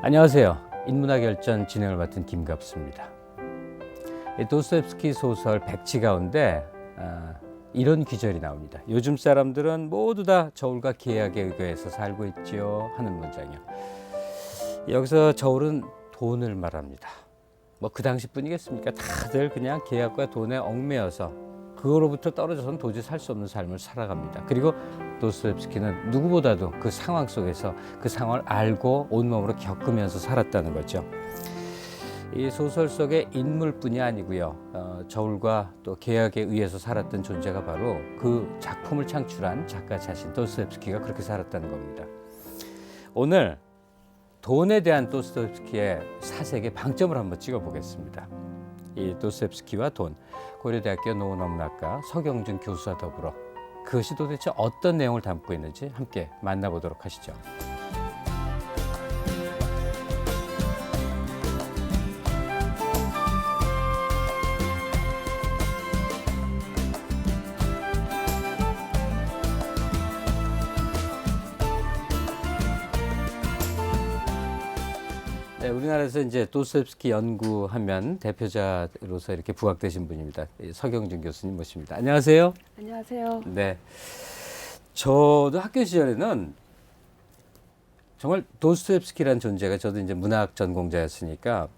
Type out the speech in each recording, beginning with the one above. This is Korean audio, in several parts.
안녕하세요. 인문학 열전 진행을 맡은 김갑수입니다. 도스토옙스키 소설 백치 가운데 이런 귀절이 나옵니다. 요즘 사람들은 모두 다 저울과 계약에 의거해서 살고 있지요 하는 문장이요. 여기서 저울은 돈을 말합니다. 뭐 그 당시뿐이겠습니까? 다들 그냥 계약과 돈에 얽매여서 그거로부터 떨어져서는 도저히 살 수 없는 삶을 살아갑니다. 그리고 도스토옙스키는 누구보다도 그 상황 속에서 그 상황을 알고 온몸으로 겪으면서 살았다는 거죠. 이 소설 속의 인물뿐이 아니고요. 저울과 또 계약에 의해서 살았던 존재가 바로 그 작품을 창출한 작가 자신 도스토옙스키가 그렇게 살았다는 겁니다. 오늘 돈에 대한 도스토옙스키의 사색의 방점을 한번 찍어보겠습니다. 이 도스토옙스키와 돈, 고려대학교 노원어문학과 서경준 교수와 더불어 그것이 도대체 어떤 내용을 담고 있는지 함께 만나보도록 하시죠. 네, 우리나라에서 이제 도스토옙스키 연구하면 대표자로서 이렇게 부각되신 분입니다. 서경준 교수님 모십니다. 안녕하세요. 안녕하세요. 네, 저도 학교 시절에는 정말 도스토옙스키라는 존재가, 저도 이제 문학 전공자였으니까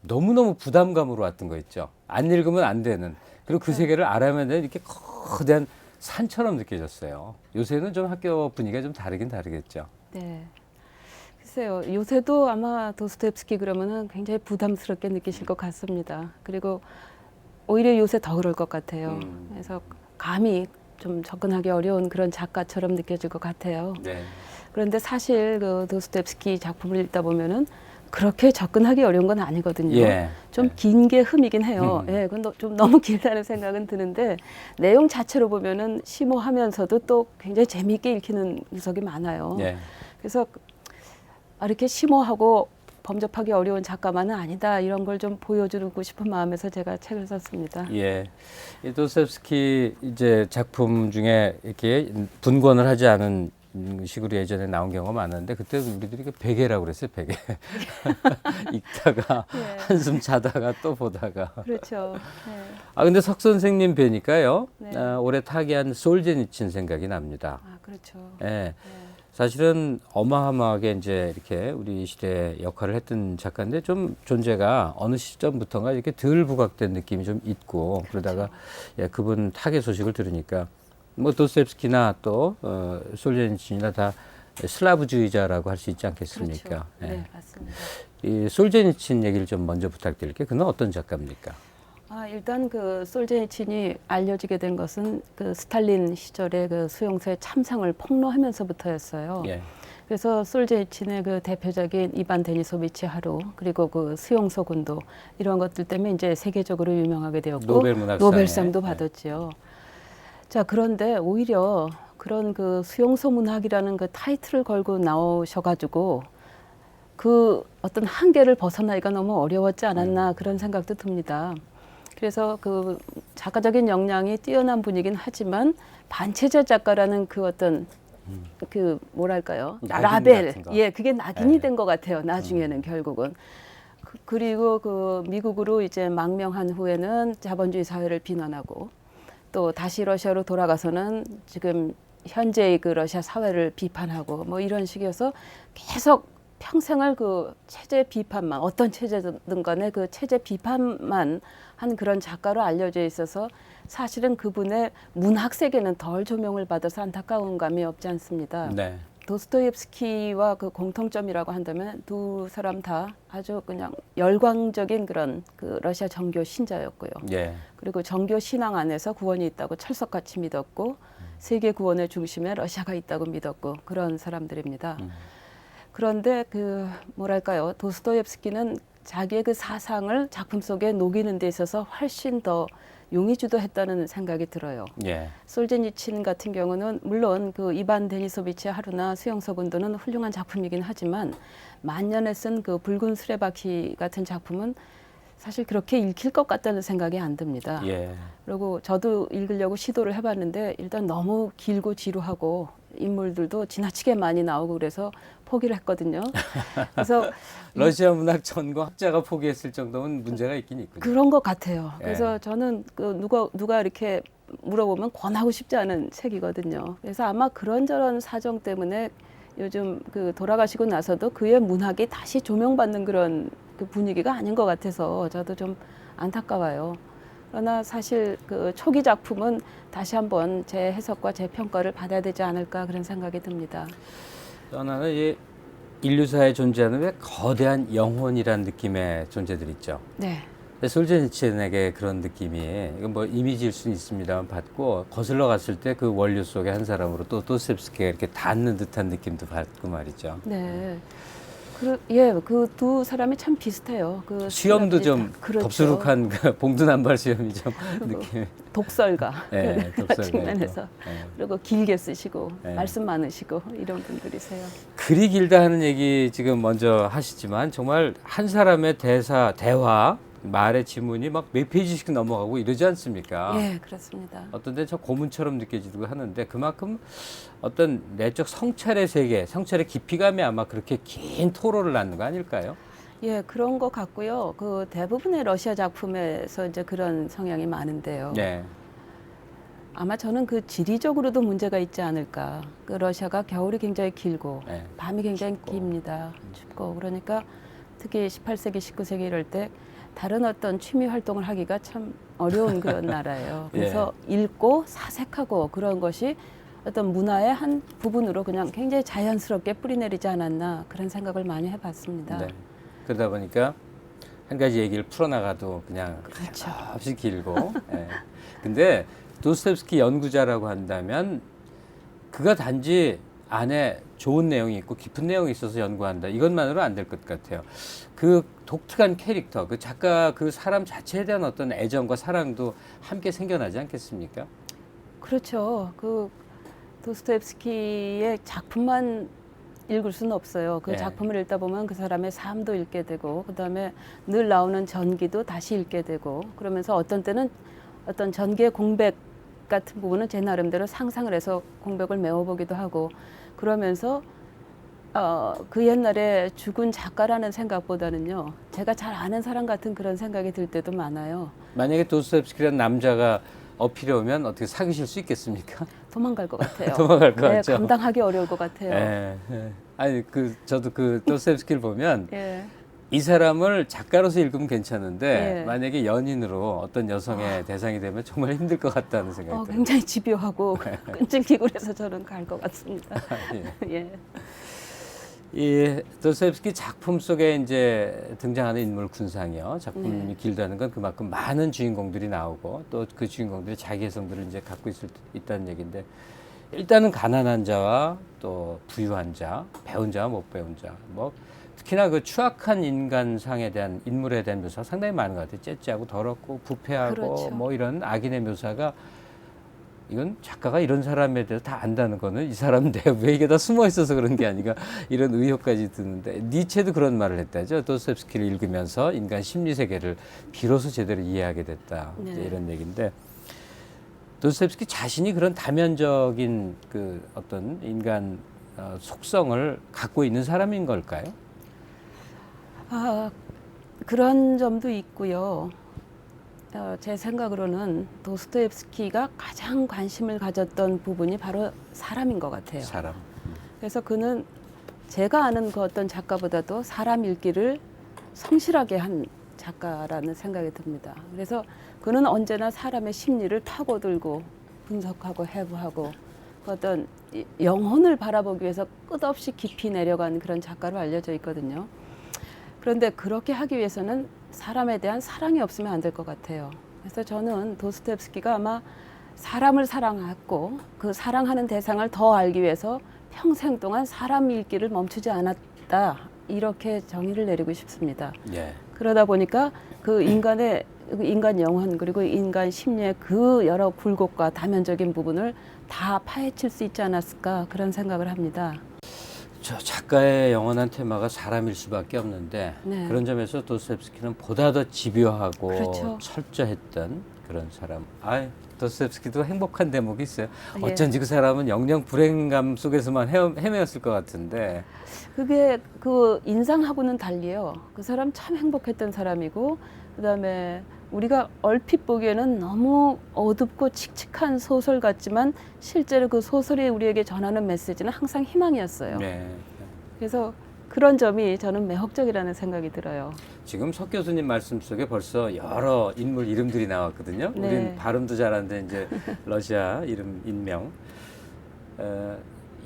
너무너무 부담감으로 왔던 거 있죠. 안 읽으면 안 되는, 그리고 그 세계를 알아야만 되는 이렇게 거대한 산처럼 느껴졌어요. 요새는 좀 학교 분위기가 좀 다르긴 다르겠죠. 네. 글쎄요, 요새도 아마 도스토옙스키 그러면은 굉장히 부담스럽게 느끼실 것 같습니다. 그리고 오히려 요새 더 그럴 것 같아요. 그래서 감히 좀 접근하기 어려운 그런 작가처럼 느껴질 것 같아요. 네. 그런데 사실 그 도스토옙스키 작품을 읽다 보면은 그렇게 접근하기 어려운 건 아니거든요. 예. 좀 긴 게 흠이긴 해요. 예, 그건 좀 너무 길다는 생각은 드는데 내용 자체로 보면은 심오하면서도 또 굉장히 재미있게 읽히는 구석이 많아요. 예. 그래서 이렇게 심오하고 범접하기 어려운 작가만은 아니다, 이런 걸 좀 보여주고 싶은 마음에서 제가 책을 썼습니다. 예. 이 도스토옙스키 이제 작품 중에 이렇게 분권을 하지 않은 식으로 예전에 나온 경우가 많았는데, 그때 우리들이 베개라고 그랬어요. 베개. 읽다가 예. 한숨 자다가 또 보다가. 그렇죠. 네. 근데 석 선생님 뵈니까요. 네. 올해 타계한 솔제니친 생각이 납니다. 그렇죠. 예. 네. 사실은 어마어마하게 이제 이렇게 우리 시대에 역할을 했던 작가인데, 좀 존재가 어느 시점부터인가 이렇게 덜 부각된 느낌이 좀 있고, 그러다가 예, 그분 타계 소식을 들으니까 뭐 도스토옙스키나 또 솔제니친이나 다 슬라브주의자라고 할 수 있지 않겠습니까? 그렇죠. 예. 네, 맞습니다. 이 솔제니친 얘기를 좀 먼저 부탁드릴게요. 그는 어떤 작가입니까? 일단 그 솔제니친이 알려지게 된 것은 그 스탈린 시절에 그 수용소의 참상을 폭로하면서부터였어요. 예. 그래서 솔제니친의 그 대표작인 이반 데니소비치 하루, 그리고 그 수용소 군도, 이런 것들 때문에 이제 세계적으로 유명하게 되었고 노벨 문학상에. 노벨상도 네. 받았죠. 자, 그런데 오히려 그런 그 수용소 문학이라는 그 타이틀을 걸고 나오셔가지고 그 어떤 한계를 벗어나기가 너무 어려웠지 않았나, 그런 생각도 듭니다. 그래서 그 작가적인 역량이 뛰어난 분이긴 하지만 반체제 작가라는 그 어떤 그 뭐랄까요, 낙인 라벨, 같은 거. 예, 그게 낙인이 네. 된 것 같아요. 나중에는 결국은. 그리고 그 미국으로 이제 망명한 후에는 자본주의 사회를 비난하고, 또 다시 러시아로 돌아가서는 지금 현재의 그 러시아 사회를 비판하고, 뭐 이런 식이어서 계속 평생을 그 체제 비판만, 어떤 체제든 간에 그 체제 비판만 한 그런 작가로 알려져 있어서 사실은 그분의 문학 세계는 덜 조명을 받아서 안타까운 감이 없지 않습니다. 네. 도스토옙스키와 그 공통점이라고 한다면 두 사람 다 아주 그냥 열광적인 그런 그 러시아 정교 신자였고요. 예. 그리고 정교 신앙 안에서 구원이 있다고 철석같이 믿었고, 세계 구원의 중심에 러시아가 있다고 믿었고, 그런 사람들입니다. 그런데 그 뭐랄까요, 도스토옙스키는 자기의 그 사상을 작품 속에 녹이는 데 있어서 훨씬 더 용의주도했다는 생각이 들어요. 예. 솔제니친 같은 경우는 물론 그 이반 데니소비치의 하루나 수용소 군도는 훌륭한 작품이긴 하지만 만년에 쓴 그 붉은 수레바퀴 같은 작품은 사실 그렇게 읽힐 것 같다는 생각이 안 듭니다. 예. 그리고 저도 읽으려고 시도를 해봤는데 일단 너무 길고 지루하고 인물들도 지나치게 많이 나오고 그래서 포기를 했거든요. 그래서 러시아 문학 전공학자가 포기했을 정도면 문제가 있긴 있군요. 그런 것 같아요. 예. 그래서 저는 그 누가 이렇게 물어보면 권하고 싶지 않은 책이거든요. 그래서 아마 그런저런 사정 때문에 요즘 그 돌아가시고 나서도 그의 문학이 다시 조명받는 그런 그 분위기가 아닌 것 같아서 저도 좀 안타까워요. 그러나 사실 그 초기 작품은 다시 한번 제 해석과 제 평가를 받아야 되지 않을까 그런 생각이 듭니다. 또 하나는 이 인류사에 존재하는 왜 거대한 영혼이란 느낌의 존재들 있죠. 네. 솔제니치엔에게 그런 느낌이 이건 뭐 이미지일 수는 있습니다만 받고 거슬러 갔을 때 그 원류 속의 한 사람으로 또 도스토옙스키가 이렇게 닿는 듯한 느낌도 받고 말이죠. 네. 그 두 사람이 참 비슷해요. 그 수염도 사람들이 좀 그렇죠. 덥수룩한 그 봉두남발 수염이 좀 느낌. 독설가 네, 독설가 측면에서 네. 그리고 길게 쓰시고 네. 말씀 많으시고 이런 분들이세요. 글이 길다 하는 얘기 지금 먼저 하시지만 정말 한 사람의 대화, 말의 지문이 막 몇 페이지씩 넘어가고 이러지 않습니까? 예, 그렇습니다. 어떤 데는 저 고문처럼 느껴지고 하는데 그만큼 어떤 내적 성찰의 세계, 성찰의 깊이감이 아마 그렇게 긴 토로를 낳는 거 아닐까요? 예, 그런 것 같고요. 그 대부분의 러시아 작품에서 이제 그런 성향이 많은데요. 네. 아마 저는 그 지리적으로도 문제가 있지 않을까. 그 러시아가 겨울이 굉장히 길고 네. 밤이 굉장히 깁니다. 춥고 그러니까 특히 18세기, 19세기 이럴 때 다른 어떤 취미 활동을 하기가 참 어려운 그런 나라예요. 그래서 읽고 사색하고 그런 것이 어떤 문화의 한 부분으로 그냥 굉장히 자연스럽게 뿌리내리지 않았나 그런 생각을 많이 해봤습니다. 네. 그러다 보니까 한 가지 얘기를 풀어나가도 그냥 그렇죠. 없이 길고. 예. 근데 도스토옙스키 연구자라고 한다면 그가 단지 안에 좋은 내용이 있고 깊은 내용이 있어서 연구한다. 이것만으로 안 될 것 같아요. 그 독특한 캐릭터, 그 작가 그 사람 자체에 대한 어떤 애정과 사랑도 함께 생겨나지 않겠습니까? 그렇죠. 그 도스토옙스키의 작품만 읽을 수는 없어요. 그 네. 작품을 읽다 보면 그 사람의 삶도 읽게 되고 그다음에 늘 나오는 전기도 다시 읽게 되고 그러면서 어떤 때는 어떤 전기의 공백 같은 부분은 제 나름대로 상상을 해서 공백을 메워보기도 하고 그러면서 그 옛날에 죽은 작가라는 생각보다는요 제가 잘 아는 사람 같은 그런 생각이 들 때도 많아요. 만약에 도스토옙스키라는 남자가 어필해 오면 어떻게 사귀실 수 있겠습니까? 도망갈 것 같아요. 도망갈 것 네, 같죠. 감당하기 어려울 것 같아요. 예, 예. 아니 저도 그 도스토옙스키를 보면 예. 이 사람을 작가로서 읽으면 괜찮은데 예. 만약에 연인으로 어떤 여성의 대상이 되면 정말 힘들 것 같다는 생각이 들어요. 굉장히 집요하고 끈질기고 그래서 저는 갈 것 같습니다. 예. 예. 이 도스토옙스키 작품 속에 이제 등장하는 인물 군상이요. 작품이 네. 길다는 건 그만큼 많은 주인공들이 나오고 또 그 주인공들이 자기 개성들을 이제 갖고 있다는 얘기인데 일단은 가난한 자와 또 부유한 자, 배운 자와 못 배운 자, 뭐 특히나 그 추악한 인간상에 대한 인물에 대한 묘사가 상당히 많은 것 같아요. 째째하고 더럽고 부패하고 그렇죠. 뭐 이런 악인의 묘사가 이건 작가가 이런 사람에 대해서 다 안다는 거는 이 사람 내부에 이게 다 숨어 있어서 그런 게 아닌가 이런 의혹까지 드는데 니체도 그런 말을 했다죠. 도스토옙스키를 읽으면서 인간 심리 세계를 비로소 제대로 이해하게 됐다. 네. 이제 이런 얘기인데 도스토옙스키 자신이 그런 다면적인 그 어떤 인간 속성을 갖고 있는 사람인 걸까요? 그런 점도 있고요. 제 생각으로는 도스토옙스키가 가장 관심을 가졌던 부분이 바로 사람인 것 같아요. 사람. 그래서 그는 제가 아는 그 어떤 작가보다도 사람 읽기를 성실하게 한 작가라는 생각이 듭니다. 그래서 그는 언제나 사람의 심리를 파고들고 분석하고 해부하고 그 어떤 영혼을 바라보기 위해서 끝없이 깊이 내려간 그런 작가로 알려져 있거든요. 그런데 그렇게 하기 위해서는 사람에 대한 사랑이 없으면 안 될 것 같아요. 그래서 저는 도스토옙스키가 아마 사람을 사랑했고 그 사랑하는 대상을 더 알기 위해서 평생 동안 사람 읽기를 멈추지 않았다. 이렇게 정의를 내리고 싶습니다. 예. 그러다 보니까 그 인간의 인간 영혼 그리고 인간 심리의 그 여러 굴곡과 다면적인 부분을 다 파헤칠 수 있지 않았을까 그런 생각을 합니다. 저 작가의 영원한 테마가 사람일 수밖에 없는데 네. 그런 점에서 도스토옙스키는 보다 더 집요하고 그렇죠. 철저했던 그런 사람. 도스토옙스키도 행복한 대목이 있어요. 예. 어쩐지 그 사람은 영영 불행감 속에서만 헤매었을 것 같은데. 그게 그 인상하고는 달리요. 그 사람 참 행복했던 사람이고, 그다음에 우리가 얼핏 보기에는 너무 어둡고 칙칙한 소설 같지만 실제로 그 소설이 우리에게 전하는 메시지는 항상 희망이었어요. 네. 그래서 그런 점이 저는 매혹적이라는 생각이 들어요. 지금 석 교수님 말씀 속에 벌써 여러 인물 이름들이 나왔거든요. 네. 우린 발음도 잘하는데 이제 러시아 이름 인명.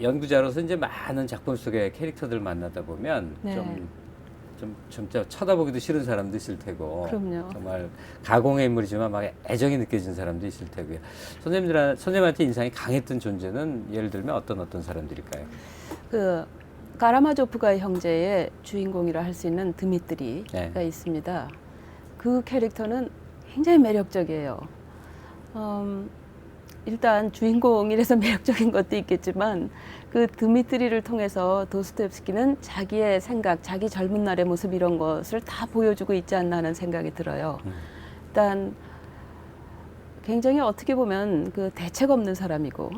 연구자로서 이제 많은 작품 속의 캐릭터들 만나다 보면 네. 좀 쳐다보기도 싫은 사람도 있을 테고, 그럼요. 정말 가공의 인물이지만 막 애정이 느껴지는 사람도 있을 테고요. 선생님한테 인상이 강했던 존재는 예를 들면 어떤 사람들일까요? 그 카라마조프가 형제의 주인공이라 할 수 있는 드미트리가 네. 있습니다. 그 캐릭터는 굉장히 매력적이에요. 일단 주인공이라서 매력적인 것도 있겠지만 그 드미트리를 통해서 도스토옙스키는 자기의 생각, 자기 젊은 날의 모습 이런 것을 다 보여주고 있지 않나 하는 생각이 들어요. 일단 굉장히 어떻게 보면 그 대책 없는 사람이고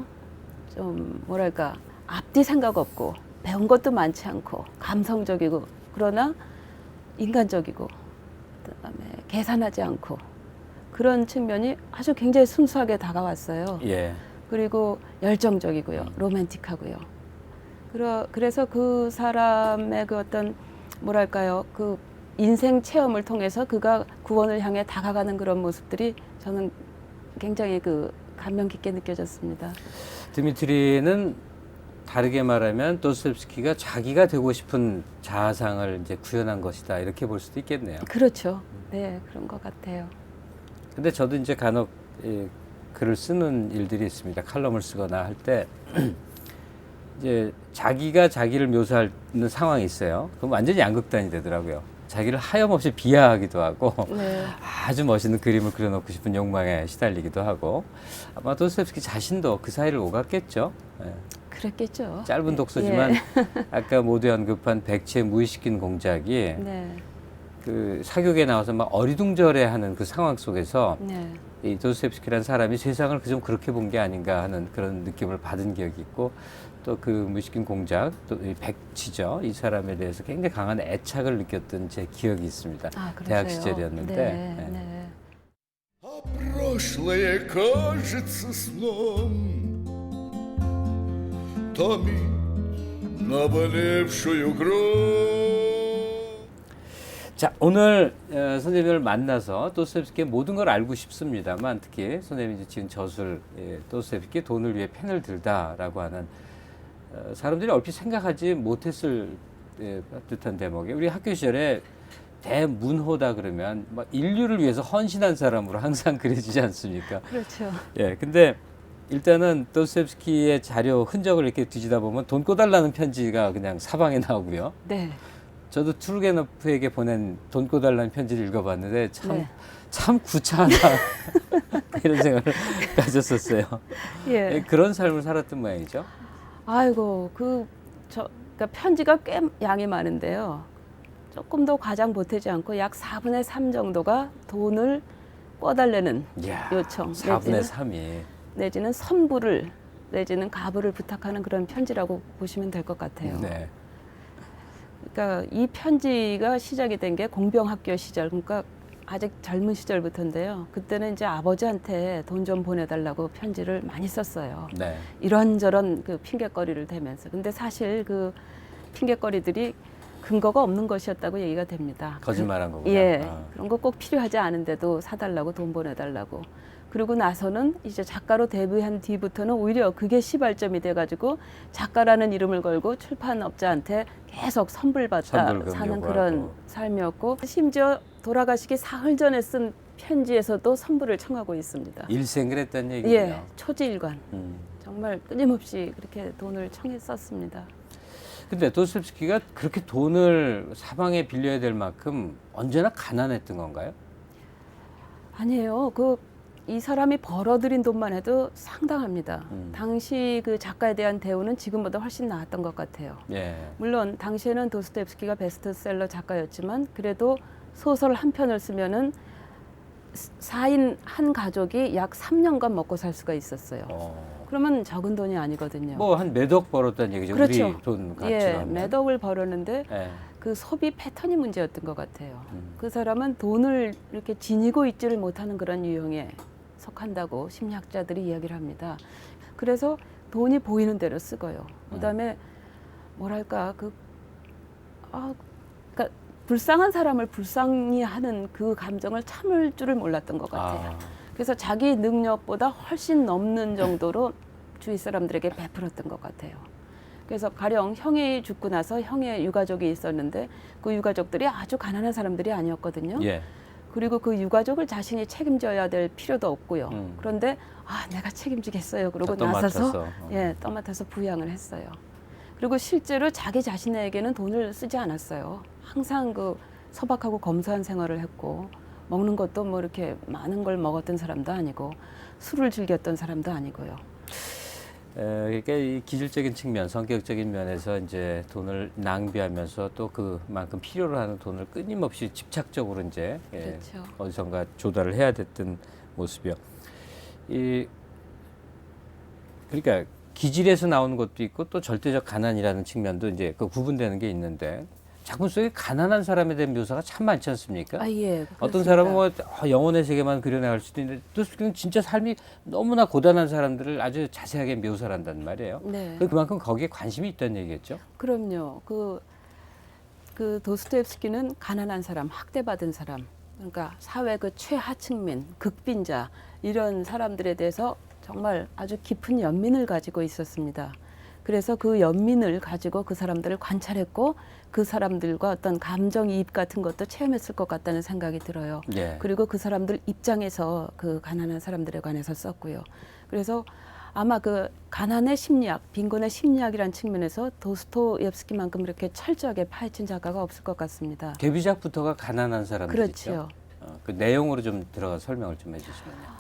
좀 뭐랄까 앞뒤 생각 없고 배운 것도 많지 않고 감성적이고 그러나 인간적이고 그다음에 계산하지 않고 그런 측면이 아주 굉장히 순수하게 다가왔어요. 예. 그리고 열정적이고요, 로맨틱하고요. 그래서 그 사람의 그 어떤 뭐랄까요, 그 인생 체험을 통해서 그가 구원을 향해 다가가는 그런 모습들이 저는 굉장히 그 감명 깊게 느껴졌습니다. 드미트리는 다르게 말하면 도스토옙스키가 자기가 되고 싶은 자아상을 이제 구현한 것이다 이렇게 볼 수도 있겠네요. 그렇죠. 네, 그런 것 같아요. 근데 저도 이제 간혹 글을 쓰는 일들이 있습니다. 칼럼을 쓰거나 할 때 이제 자기가 자기를 묘사하는 상황이 있어요. 그럼 완전히 양극단이 되더라고요. 자기를 하염없이 비하하기도 하고 네. 아주 멋있는 그림을 그려놓고 싶은 욕망에 시달리기도 하고 아마 도스토옙스키 자신도 그 사이를 오갔겠죠. 예. 그랬겠죠. 짧은 독서지만 예. 아까 모두 언급한 백치의 무의식인 공작이 네. 그 사교계에 나와서 막 어리둥절해하는 그 상황 속에서 네. 이 도스토옙스키라는 사람이 세상을 좀 그렇게 본 게 아닌가 하는 그런 느낌을 받은 기억이 있고 또 그 무의식인 공작 또 이 백치죠 이 사람에 대해서 굉장히 강한 애착을 느꼈던 제 기억이 있습니다. 아, 그러세요? 대학 시절이었는데 네, 예. 네. А прошлое кажется сном, томит наболевшую кровь. 자 오늘 선생님을 만나서 도스토옙스키의 모든 걸 알고 싶습니다만 특히 선생님이 지은 저술 도스토옙스키 돈을 위해 펜을 들다라고 하는 사람들이 얼핏 생각하지 못했을 듯한 대목에 우리 학교 시절에 대문호다 그러면 막 인류를 위해서 헌신한 사람으로 항상 그려지지 않습니까? 그렇죠. 예, 근데 일단은 도스토옙스키의 자료 흔적을 이렇게 뒤지다 보면 돈 꿔달라는 편지가 그냥 사방에 나오고요. 네. 저도 투르게노프에게 보낸 돈 꿔달라는 편지를 읽어봤는데 네. 참 구차하다 이런 생각을 가졌었어요. 예. 그런 삶을 살았던 모양이죠. 아이고, 그러니까 편지가 꽤 양이 많은데요. 조금 더 과장 보태지 않고 약 4분의 3 정도가 돈을 꿔달라는 이야, 요청 4분의 3이 내지는 선불을 내지는 가불을 부탁하는 그런 편지라고 보시면 될 것 같아요. 네. 그러니까 이 편지가 시작이 된 게 공병학교 시절, 그러니까 아직 젊은 시절부터인데요. 그때는 이제 아버지한테 돈 좀 보내달라고 편지를 많이 썼어요. 네. 이런저런 그 핑계거리를 대면서. 근데 사실 그 핑계거리들이 근거가 없는 것이었다고 얘기가 됩니다. 거짓말한 거군요. 예, 아. 그런 거 꼭 필요하지 않은데도 사달라고 돈 보내달라고. 그러고 나서는 이제 작가로 데뷔한 뒤부터는 오히려 그게 시발점이 돼가지고 작가라는 이름을 걸고 출판업자한테 계속 선불받다 선불금 사는 요구하고. 그런 삶이었고 심지어 돌아가시기 사흘 전에 쓴 편지에서도 선불을 청하고 있습니다. 일생을 했다는 얘기군요. 예, 초지일관. 음. 정말 끊임없이 그렇게 돈을 청했었습니다. 근데 도스토옙스키가 그렇게 돈을 사방에 빌려야 될 만큼 언제나 가난했던 건가요? 아니에요. 이 사람이 벌어들인 돈만 해도 상당합니다. 당시 그 작가에 대한 대우는 지금보다 훨씬 나았던 것 같아요. 예. 물론 당시에는 도스토옙스키가 베스트셀러 작가였지만 그래도 소설 한 편을 쓰면은 4인 한 가족이 약 3년간 먹고 살 수가 있었어요. 그러면 적은 돈이 아니거든요. 뭐 한 몇 억 벌었다는 얘기죠. 그렇죠. 우리 돈 가치로 예, 하면. 몇 억을 벌었는데 예. 그 소비 패턴이 문제였던 것 같아요. 그 사람은 돈을 이렇게 지니고 있지를 못하는 그런 유형에 속한다고 심리학자들이 이야기를 합니다. 그래서 돈이 보이는 대로 쓰고요. 그다음에 뭐랄까 그러니까 불쌍한 사람을 불쌍히 하는 그 감정을 참을 줄을 몰랐던 것 같아요. 그래서 자기 능력보다 훨씬 넘는 정도로 주위 사람들에게 베풀었던 것 같아요. 그래서 가령 형이 죽고 나서 형의 유가족이 있었는데 그 유가족들이 아주 가난한 사람들이 아니었거든요. 예. 그리고 그 유가족을 자신이 책임져야 될 필요도 없고요. 음. 그런데 내가 책임지겠어요. 그러고 떠맡아서. 나서서 떠맡아서 부양을 했어요. 그리고 실제로 자기 자신에게는 돈을 쓰지 않았어요. 항상 그 소박하고 검소한 생활을 했고 먹는 것도 뭐 이렇게 많은 걸 먹었던 사람도 아니고 술을 즐겼던 사람도 아니고요. 그러니까 이 기질적인 측면, 성격적인 면에서 이제 돈을 낭비하면서 또 그만큼 필요로 하는 돈을 끊임없이 집착적으로 이제 그렇죠. 어디선가 조달을 해야 됐던 모습이요. 그러니까 기질에서 나오는 것도 있고 또 절대적 가난이라는 측면도 이제 그 구분되는 게 있는데 작품 속에 가난한 사람에 대한 묘사가 참 많지 않습니까? 예. 어떤 그렇습니다. 사람은 뭐 영혼의 세계만 그려나갈 수도 있는데 또 진짜 삶이 너무나 고단한 사람들을 아주 자세하게 묘사를 한단 말이에요. 네. 그만큼 거기에 관심이 있다는 얘기겠죠? 그럼요. 그 도스토옙스키는 가난한 사람, 학대받은 사람, 그러니까 사회 그 최하층민, 극빈자 이런 사람들에 대해서 정말 아주 깊은 연민을 가지고 있었습니다. 그래서 그 연민을 가지고 그 사람들을 관찰했고 그 사람들과 어떤 감정이입 같은 것도 체험했을 것 같다는 생각이 들어요. 예. 그리고 그 사람들 입장에서 그 가난한 사람들에 관해서 썼고요. 그래서 아마 그 가난의 심리학, 빈곤의 심리학이라는 측면에서 도스토옙스키만큼 이렇게 철저하게 파헤친 작가가 없을 것 같습니다. 데뷔작부터가 가난한 사람들이죠. 그렇죠. 그 내용으로 좀 들어가 설명을 좀 해주시면요.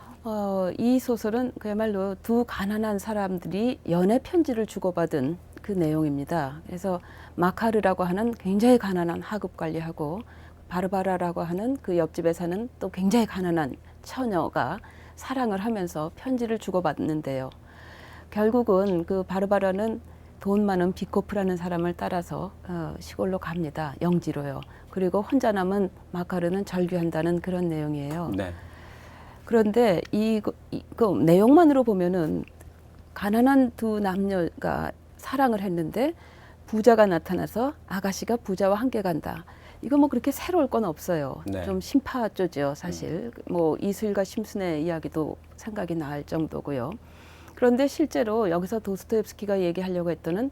이 소설은 그야말로 두 가난한 사람들이 연애 편지를 주고받은 그 내용입니다. 그래서 마카르라고 하는 굉장히 가난한 하급 관리하고 바르바라라고 하는 그 옆집에 사는 또 굉장히 가난한 처녀가 사랑을 하면서 편지를 주고받는데요. 결국은 그 바르바라는 돈 많은 비코프라는 사람을 따라서 시골로 갑니다. 영지로요. 그리고 혼자 남은 마카르는 절규한다는 그런 내용이에요. 네. 그런데 그 내용만으로 보면은 가난한 두 남녀가 사랑을 했는데 부자가 나타나서 아가씨가 부자와 함께 간다. 이거 뭐 그렇게 새로울 건 없어요. 네. 좀 심파조죠, 사실. 뭐 이슬과 심순의 이야기도 생각이 날 정도고요. 그런데 실제로 여기서 도스토옙스키가 얘기하려고 했던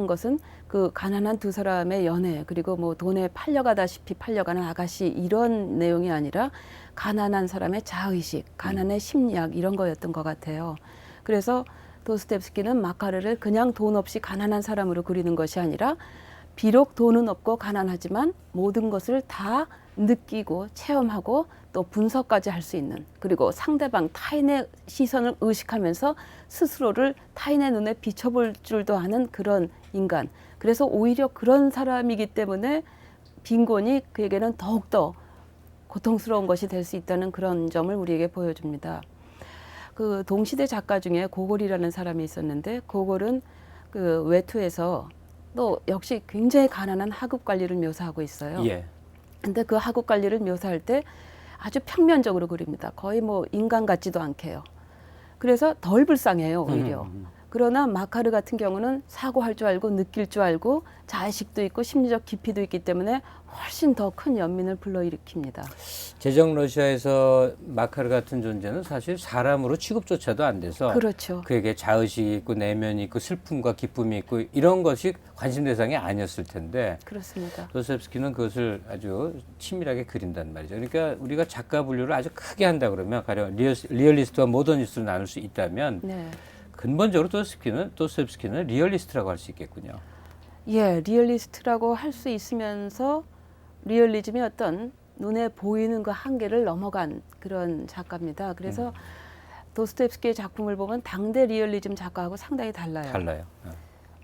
것은 그 가난한 두 사람의 연애 그리고 뭐 돈에 팔려가다시피 팔려가는 아가씨 이런 내용이 아니라 가난한 사람의 자의식, 가난의 심리학 이런 거였던 것 같아요. 그래서 도스토옙스키는 마카르를 그냥 돈 없이 가난한 사람으로 그리는 것이 아니라 비록 돈은 없고 가난하지만 모든 것을 다 느끼고 체험하고 또 분석까지 할 수 있는 그리고 상대방 타인의 시선을 의식하면서 스스로를 타인의 눈에 비춰볼 줄도 아는 그런 인간. 그래서 오히려 그런 사람이기 때문에 빈곤이 그에게는 더욱더 고통스러운 것이 될 수 있다는 그런 점을 우리에게 보여줍니다. 그 동시대 작가 중에 고골이라는 사람이 있었는데 고골은 그 외투에서 또 역시 굉장히 가난한 하급 관리를 묘사하고 있어요. 예. 근데 그 하급 관리를 묘사할 때 아주 평면적으로 그립니다. 거의 뭐 인간 같지도 않게요. 그래서 덜 불쌍해요, 오히려. 그러나 마카르 같은 경우는 사고할 줄 알고 느낄 줄 알고 자의식도 있고 심리적 깊이도 있기 때문에 훨씬 더 큰 연민을 불러일으킵니다. 제정 러시아에서 마카르 같은 존재는 사실 사람으로 취급조차도 안 돼서 그렇죠. 그에게 자의식이 있고 내면이 있고 슬픔과 기쁨이 있고 이런 것이 관심 대상이 아니었을 텐데 그렇습니다. 도스토옙스키는 그것을 아주 치밀하게 그린단 말이죠. 그러니까 우리가 작가 분류를 아주 크게 한다 그러면 가령 리얼리스트와 모더니스트로 나눌 수 있다면 네. 근본적으로 도스토옙스키는 리얼리스트라고 할 수 있겠군요. 예, 리얼리스트라고 할 수 있으면서 리얼리즘이 어떤 눈에 보이는 그 한계를 넘어간 그런 작가입니다. 그래서 도스토옙스키의 작품을 보면 당대 리얼리즘 작가하고 상당히 달라요. 달라요.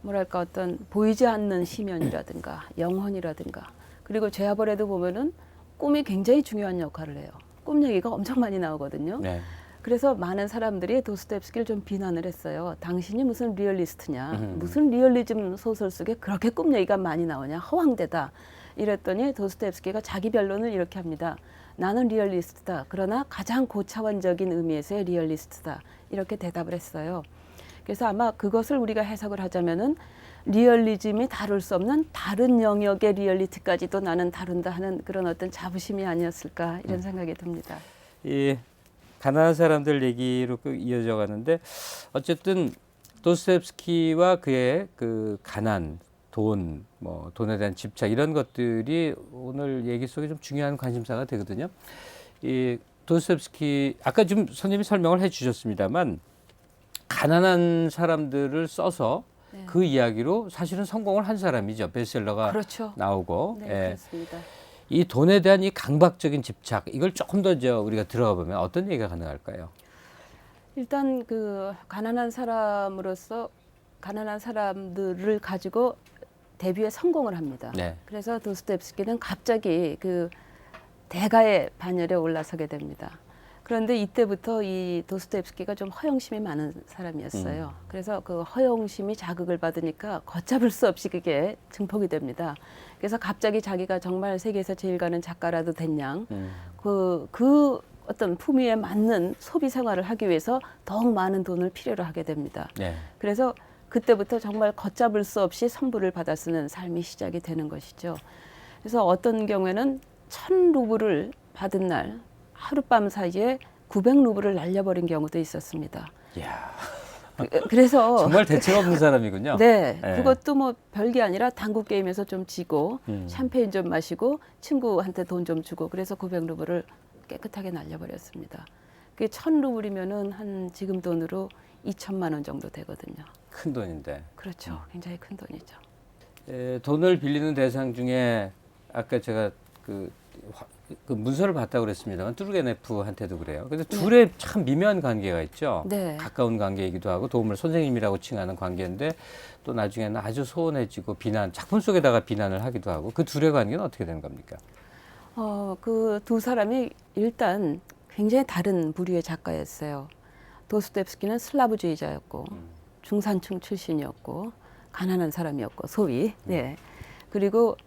뭐랄까 어떤 보이지 않는 시면이라든가 영혼이라든가 그리고 죄아벌에도 보면은 꿈이 굉장히 중요한 역할을 해요. 꿈 얘기가 엄청 많이 나오거든요. 네. 그래서 많은 사람들이 도스토옙스키를 좀 비난을 했어요. 당신이 무슨 리얼리스트냐, 음. 무슨 리얼리즘 소설 속에 그렇게 꿈 얘기가 많이 나오냐, 허황되다. 이랬더니 도스토옙스키가 자기 변론을 이렇게 합니다. 나는 리얼리스트다. 그러나 가장 고차원적인 의미에서의 리얼리스트다. 이렇게 대답을 했어요. 그래서 아마 그것을 우리가 해석을 하자면은 리얼리즘이 다룰 수 없는 다른 영역의 리얼리티까지도 나는 다룬다 하는 그런 어떤 자부심이 아니었을까 이런 생각이 듭니다. 이 가난한 사람들 얘기로 쭉 이어져 가는데 어쨌든 도스토옙스키와 그의 그 가난, 돈, 뭐 돈에 대한 집착 이런 것들이 오늘 얘기 속에 좀 중요한 관심사가 되거든요. 이 도스토옙스키 아까 좀 선생님이 설명을 해주셨습니다만 가난한 사람들을 써서 네. 그 이야기로 사실은 성공을 한 사람이죠. 베스트셀러가 그렇죠. 나오고. 네, 예. 그렇습니다. 이 돈에 대한 이 강박적인 집착 이걸 조금 더 우리가 들어가 보면 어떤 얘기가 가능할까요? 일단 그 가난한 사람으로서 가난한 사람들을 가지고 데뷔에 성공을 합니다. 네. 그래서 도스토옙스키는 갑자기 그 대가의 반열에 올라서게 됩니다. 그런데 이때부터 이 도스토옙스키가 좀 허영심이 많은 사람이었어요. 그래서 그 허영심이 자극을 받으니까 걷잡을 수 없이 그게 증폭이 됩니다. 그래서 갑자기 자기가 정말 세계에서 제일 가는 작가라도 됐냐, 그 어떤 품위에 맞는 소비 생활을 하기 위해서 더욱 많은 돈을 필요로 하게 됩니다. 네. 그래서 그때부터 정말 걷잡을 수 없이 선물을 받아 쓰는 삶이 시작이 되는 것이죠. 그래서 어떤 경우에는 1,000루블을 받은 날 하룻밤 사이에 900루블을 날려버린 경우도 있었습니다. 이야, 그래서 정말 대책 없는 사람이군요. 네, 네. 그것도 뭐 별게 아니라 당구 게임에서 좀 지고 음. 샴페인 좀 마시고 친구한테 돈 좀 주고 그래서 900루블을 깨끗하게 날려버렸습니다. 그게 1,000루블이면은 한 지금 돈으로 2천만 원 정도 되거든요. 큰 돈인데. 그렇죠. 굉장히 큰 돈이죠. 돈을 빌리는 대상 중에 아까 제가 그 문서를 봤다고 그랬습니다만 뚜르게네프한테도 그래요. 근데 둘의 참 미묘한 관계가 있죠. 네. 가까운 관계이기도 하고 도움을 선생님이라고 칭하는 관계인데 또 나중에는 아주 소원해지고 비난, 작품 속에다가 비난을 하기도 하고 그 둘의 관계는 어떻게 되는 겁니까? 그 두 사람이 일단 굉장히 다른 부류의 작가였어요. 도스토옙스키는 슬라브주의자였고 중산층 출신이었고 가난한 사람이었고 소위. 네. 그리고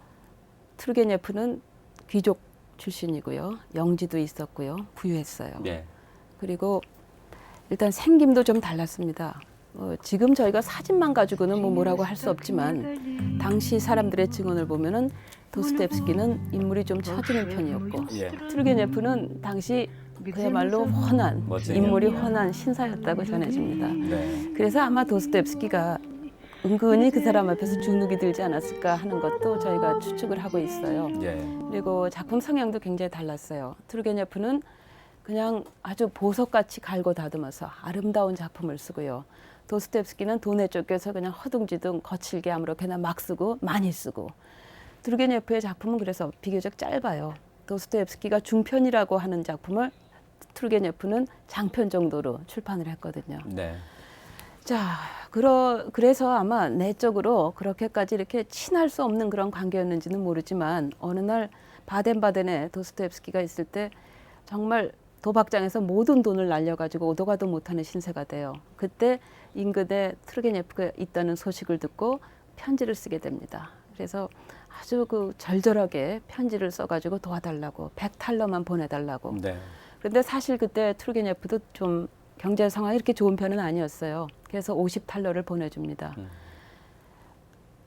투르게네프는 귀족 출신이고요. 영지도 있었고요. 부유했어요. 네. 그리고 일단 생김도 좀 달랐습니다. 지금 저희가 사진만 가지고는 뭐라고 할 수 없지만 당시 사람들의 증언을 보면은 도스토옙스키는 인물이 좀 처지는 편이었고 예. 투르게네프는 당시 그야말로 훤한 멋쟁이. 인물이 훤한 신사였다고 전해집니다. 네. 그래서 아마 도스토옙스키가 은근히 그 사람 앞에서 주눅이 들지 않았을까 하는 것도 저희가 추측을 하고 있어요. 예. 그리고 작품 성향도 굉장히 달랐어요. 투르게네프는 그냥 아주 보석같이 갈고 다듬어서 아름다운 작품을 쓰고요. 도스토옙스키는 돈에 쫓겨서 그냥 허둥지둥 거칠게 아무렇게나 막 쓰고 많이 쓰고. 투르게네프의 작품은 그래서 비교적 짧아요. 도스토옙스키가 중편이라고 하는 작품을 투르게네프는 장편 정도로 출판을 했거든요. 네. 자, 그래서 아마 내적으로 그렇게까지 이렇게 친할 수 없는 그런 관계였는지는 모르지만 어느 날 바덴바덴에 도스토옙스키가 있을 때 정말 도박장에서 모든 돈을 날려가지고 오도 가도 못하는 신세가 돼요. 그때 인근에 투르게네프가 있다는 소식을 듣고 편지를 쓰게 됩니다. 그래서 아주 그 절절하게 편지를 써가지고 도와달라고 100탈러만 보내달라고. 네. 그런데 사실 그때 투르게네프도 좀 경제 상황이 이렇게 좋은 편은 아니었어요. 그래서 50탈러를 보내줍니다.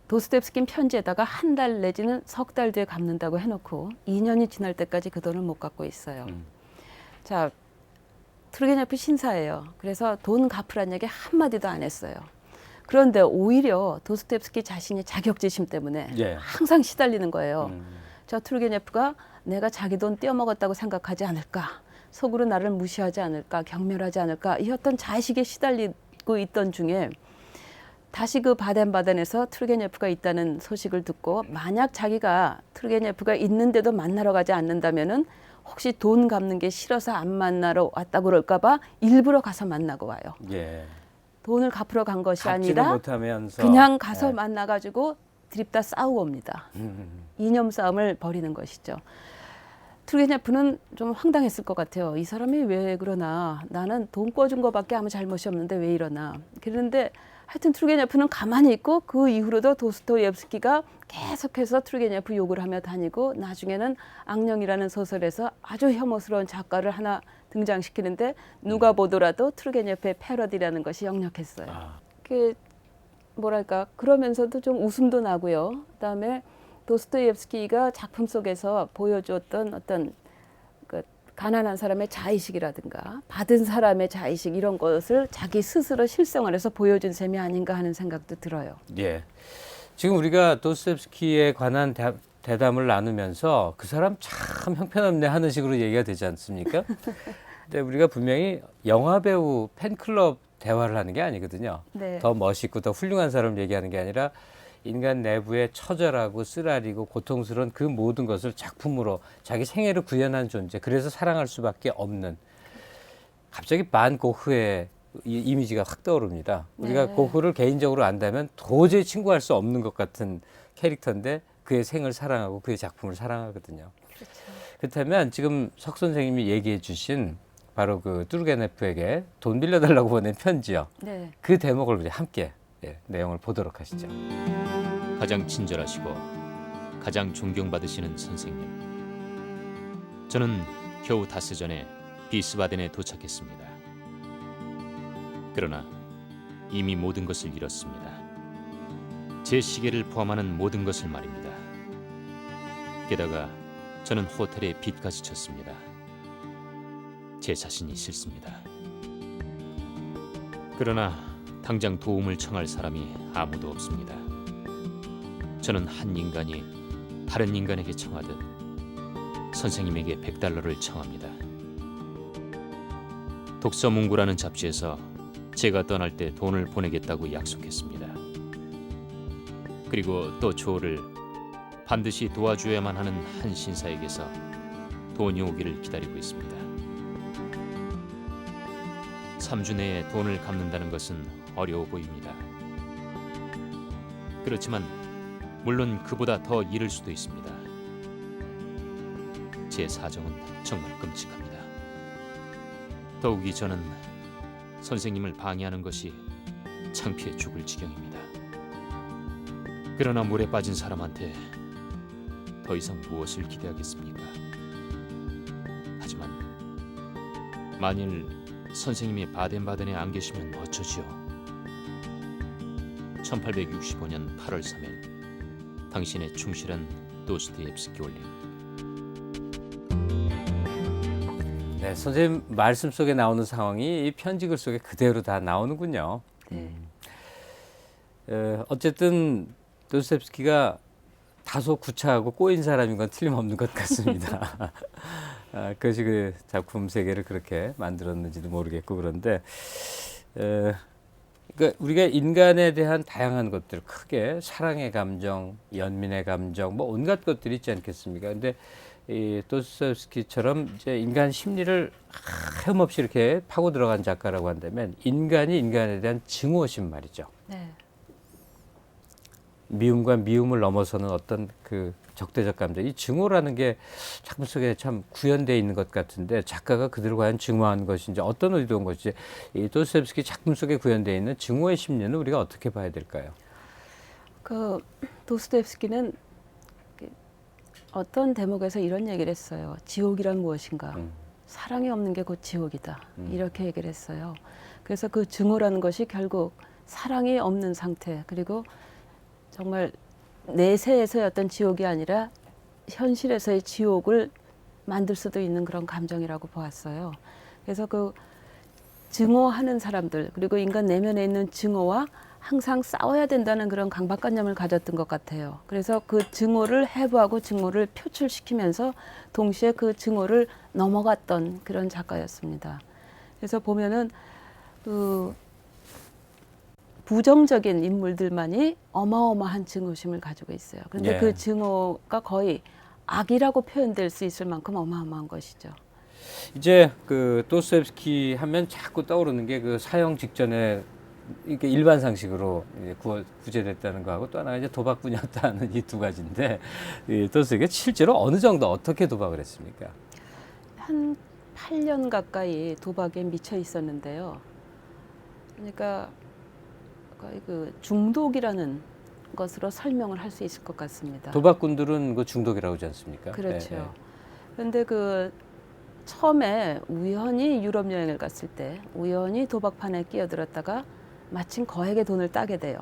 도스토옙스키는 편지에다가 한 달 내지는 석 달 뒤에 갚는다고 해놓고 2년이 지날 때까지 그 돈을 못 갚고 있어요. 자, 투르게네프 신사예요. 그래서 돈 갚으란 얘기 한마디도 안 했어요. 그런데 오히려 도스토옙스키 자신이 자격지심 때문에 예. 항상 시달리는 거예요. 저 투르게네프가 내가 자기 돈 떼어먹었다고 생각하지 않을까, 속으로 나를 무시하지 않을까, 경멸하지 않을까, 이 어떤 자식에 시달리고 있던 중에 다시 그 바덴바덴에서 투르게네프가 있다는 소식을 듣고 만약 자기가 투르게네프가 있는데도 만나러 가지 않는다면은 혹시 돈 갚는 게 싫어서 안 만나러 왔다고 그럴까 봐 일부러 가서 만나고 와요. 예. 돈을 갚으러 간 것이 갚지는 아니라 못하면서 그냥 가서 예. 만나가지고 드립다 싸우고 옵니다. 이념 싸움을 벌이는 것이죠. 투르게네프는 좀 황당했을 것 같아요. 이 사람이 왜 그러나? 나는 돈 꿔준 거밖에 아무 잘못이 없는데 왜 이러나? 그런데 하여튼 투르게네프는 가만히 있고 그 이후로도 도스토옙스키가 계속해서 투르게네프 욕을 하며 다니고 나중에는 악령이라는 소설에서 아주 혐오스러운 작가를 하나 등장시키는데 누가 보더라도 투르게네프의 패러디라는 것이 역력했어요. 그 뭐랄까 그러면서도 좀 웃음도 나고요. 그다음에 도스토옙스키가 작품 속에서 보여줬던 어떤 그 가난한 사람의 자의식이라든가 받은 사람의 자의식 이런 것을 자기 스스로 실생활 해서 보여준 셈이 아닌가 하는 생각도 들어요. 예. 지금 우리가 도스토옙스키에 관한 대담을 나누면서 그 사람 참 형편없네 하는 식으로 얘기가 되지 않습니까? 근데 우리가 분명히 영화배우 팬클럽 대화를 하는 게 아니거든요. 네. 더 멋있고 더 훌륭한 사람을 얘기하는 게 아니라 인간 내부의 처절하고 쓰라리고 고통스러운 그 모든 것을 작품으로 자기 생애를 구현한 존재. 그래서 사랑할 수밖에 없는. 갑자기 반 고흐의 이미지가 확 떠오릅니다. 우리가 네. 고흐를 개인적으로 안다면 도저히 친구할 수 없는 것 같은 캐릭터인데 그의 생을 사랑하고 그의 작품을 사랑하거든요. 그렇죠. 그렇다면 지금 석 선생님이 얘기해 주신 바로 그 뚜르게네프에게 돈 빌려달라고 보낸 편지요. 네. 그 대목을 우리 함께 내용을 보도록 하시죠. 가장 친절하시고 가장 존경받으시는 선생님. 저는 겨우 닷새 전에 비스바덴에 도착했습니다. 그러나 이미 모든 것을 잃었습니다. 제 시계를 포함하는 모든 것을 말입니다. 게다가 저는 호텔에 빚까지 졌습니다. 제 자신이 싫습니다. 그러나 당장 도움을 청할 사람이 아무도 없습니다. 저는 한 인간이 다른 인간에게 청하듯 선생님에게 $100를 청합니다. 독서문구라는 잡지에서 제가 떠날 때 돈을 보내겠다고 약속했습니다. 그리고 또 조를 반드시 도와줘야만 하는 한 신사에게서 돈이 오기를 기다리고 있습니다. 3주 내에 돈을 갚는다는 것은 어려워 보입니다. 그렇지만 물론 그보다 더 이를 수도 있습니다. 제 사정은 정말 끔찍합니다. 더욱이 저는 선생님을 방해하는 것이 창피해 죽을 지경입니다. 그러나 물에 빠진 사람한테 더 이상 무엇을 기대하겠습니까? 하지만 만일 선생님이 바덴바덴에 안 계시면 어쩌지요? 1865년 8월 3일 당신의 충실한 도스토옙스키 올림. 네, 선생님 말씀 속에 나오는 상황이 이 편지글 속에 그대로 다 나오는군요. 어쨌든 도스토옙스키가 다소 구차하고 꼬인 사람인 건 틀림없는 것 같습니다. 그것이 그 작품 세계를 그렇게 만들었는지도 모르겠고 그런데 그러니까 우리가 인간에 대한 다양한 것들 크게 사랑의 감정, 연민의 감정 뭐 온갖 것들이 있지 않겠습니까? 근데 이 도스토옙스키처럼 이제 인간 심리를 하염없이 이렇게 파고 들어간 작가라고 한다면 인간이 인간에 대한 증오심 말이죠. 네. 미움과 미움을 넘어서는 어떤 그 적대적 감정, 이 증오라는 게 작품 속에 참 구현되어 있는 것 같은데 작가가 그들을 과연 증오한 것인지 어떤 의도인 것인지 이 도스토옙스키 작품 속에 구현되어 있는 증오의 심리는 우리가 어떻게 봐야 될까요? 그 도스토옙스키는 어떤 대목에서 이런 얘기를 했어요. 지옥이란 무엇인가? 사랑이 없는 게 곧 지옥이다. 이렇게 얘기를 했어요. 그래서 그 증오라는 것이 결국 사랑이 없는 상태 그리고 정말 내세에서의 어떤 지옥이 아니라 현실에서의 지옥을 만들 수도 있는 그런 감정이라고 보았어요. 그래서 그 증오하는 사람들 그리고 인간 내면에 있는 증오와 항상 싸워야 된다는 그런 강박관념을 가졌던 것 같아요. 그래서 그 증오를 해부하고 증오를 표출시키면서 동시에 그 증오를 넘어갔던 그런 작가였습니다. 그래서 보면은 그 부정적인 인물들만이 어마어마한 증오심을 가지고 있어요. 그런데 예. 그 증오가 거의 악이라고 표현될 수 있을 만큼 어마어마한 것이죠. 이제 그 도스토옙스키 하면 자꾸 떠오르는 게 그 사형 직전에 이렇게 일반 상식으로 이제 구제됐다는 거하고 또 하나가 이제 도박꾼이었다는 이 두 가지인데 도스토옙스키가 실제로 어느 정도 어떻게 도박을 했습니까? 한 8년 가까이 도박에 미쳐 있었는데요. 그러니까 거의 그 중독이라는 것으로 설명을 할 수 있을 것 같습니다. 도박꾼들은 그 중독이라고 하지 않습니까? 그렇죠. 그런데 그 처음에 우연히 유럽 여행을 갔을 때 우연히 도박판에 끼어들었다가 마침 거액의 돈을 따게 돼요.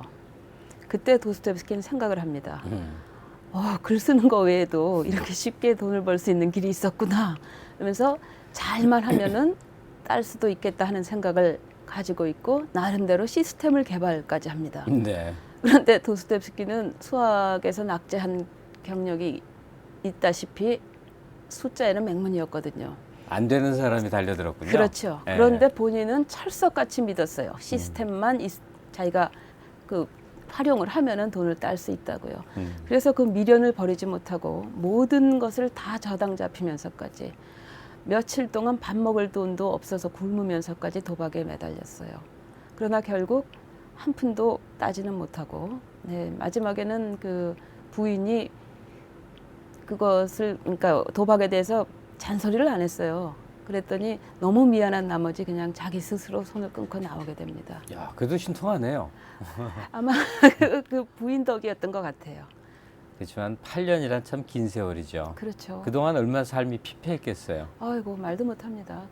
그때 도스토옙스키는 생각을 합니다. 글 쓰는 거 외에도 이렇게 쉽게 돈을 벌 수 있는 길이 있었구나. 그러면서 잘만 하면은 딸 수도 있겠다 하는 생각을 가지고 있고 나름대로 시스템을 개발까지 합니다. 네. 그런데 도스토옙스키는 수학에서 낙제한 경력이 있다시피 숫자에는 맹문이었거든요. 안 되는 사람이 달려들었군요. 그렇죠. 네. 그런데 본인은 철석같이 믿었어요. 시스템만 자기가 그 활용을 하면은 돈을 딸 수 있다고요. 그래서 그 미련을 버리지 못하고 모든 것을 다 저당 잡히면서까지 며칠 동안 밥 먹을 돈도 없어서 굶으면서까지 도박에 매달렸어요. 그러나 결국 한 푼도 따지는 못하고 마지막에는 그 부인이 그것을 그러니까 도박에 대해서 잔소리를 안 했어요. 그랬더니 너무 미안한 나머지 그냥 자기 스스로 손을 끊고 나오게 됩니다. 야, 그래도 신통하네요. 아마 그 부인 덕이었던 것 같아요. 그렇지만 8년이란 참 긴 세월이죠. 그렇죠. 그동안 얼마나 삶이 피폐했겠어요. 아이고 말도 못합니다.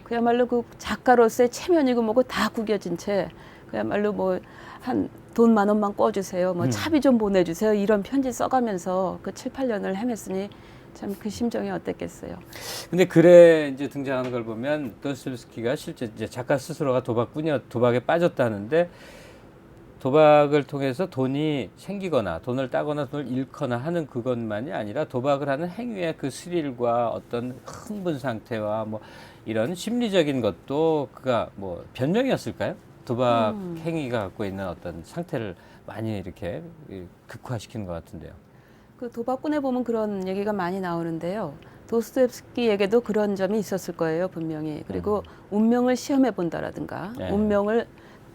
그야말로 그 작가로서의 체면이고 뭐고 다 구겨진 채 그야말로 뭐 한 돈 10,000원만 꿔주세요. 뭐 차비 좀 보내주세요. 이런 편지 써가면서 그 7, 8년을 헤맸으니 참 그 심정이 어땠겠어요. 근데 글에 이제 등장하는 걸 보면 도스토옙스키가 실제 이제 작가 스스로가 도박에 빠졌다는데 도박을 통해서 돈이 생기거나 돈을 따거나 돈을 잃거나 하는 그것만이 아니라 도박을 하는 행위의 그 스릴과 어떤 흥분 상태와 뭐 이런 심리적인 것도 그가 뭐 변명이었을까요? 도박 행위가 갖고 있는 어떤 상태를 많이 이렇게 극화시키는 것 같은데요. 그 도박꾼에 보면 그런 얘기가 많이 나오는데요. 도스토옙스키에게도 그런 점이 있었을 거예요, 분명히. 그리고 운명을 시험해 본다라든가 네.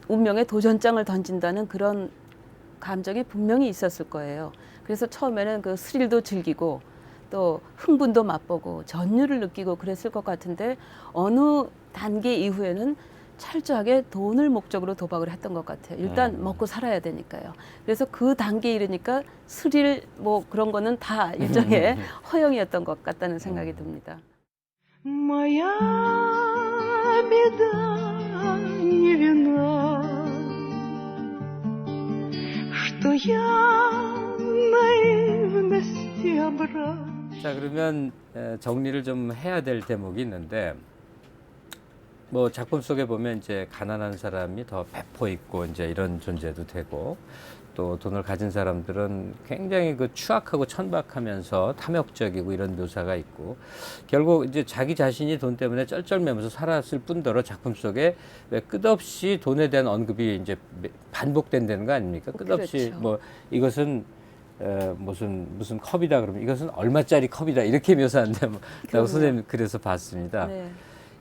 운명의 도전장을 던진다는 그런 감정이 분명히 있었을 거예요. 그래서 처음에는 그 스릴도 즐기고 또 흥분도 맛보고 전율을 느끼고 그랬을 것 같은데 어느 단계 이후에는 철저하게 돈을 목적으로 도박을 했던 것 같아요. 일단 먹고 살아야 되니까요. 그래서 그 단계에 이르니까 스릴 뭐 그런 거는 다 일종의 허영이었던 것 같다는 생각이 듭니다. Моя беда невинна, что я наивности образ. 자, 그러면 정리를 좀 해야 될 대목이 있는데 뭐 작품 속에 보면 이제 가난한 사람이 더 배포 있고 이제 이런 존재도 되고 또 돈을 가진 사람들은 굉장히 그 추악하고 천박하면서 탐욕적이고 이런 묘사가 있고 결국 이제 자기 자신이 돈 때문에 쩔쩔매면서 살았을 뿐더러 작품 속에 왜 끝없이 돈에 대한 언급이 이제 반복된다는 거 아닙니까? 끝없이 그렇죠. 뭐 이것은 무슨 컵이다 그러면 이것은 얼마짜리 컵이다 이렇게 묘사하는데 뭐 라고 선생님 그래서 봤습니다. 네.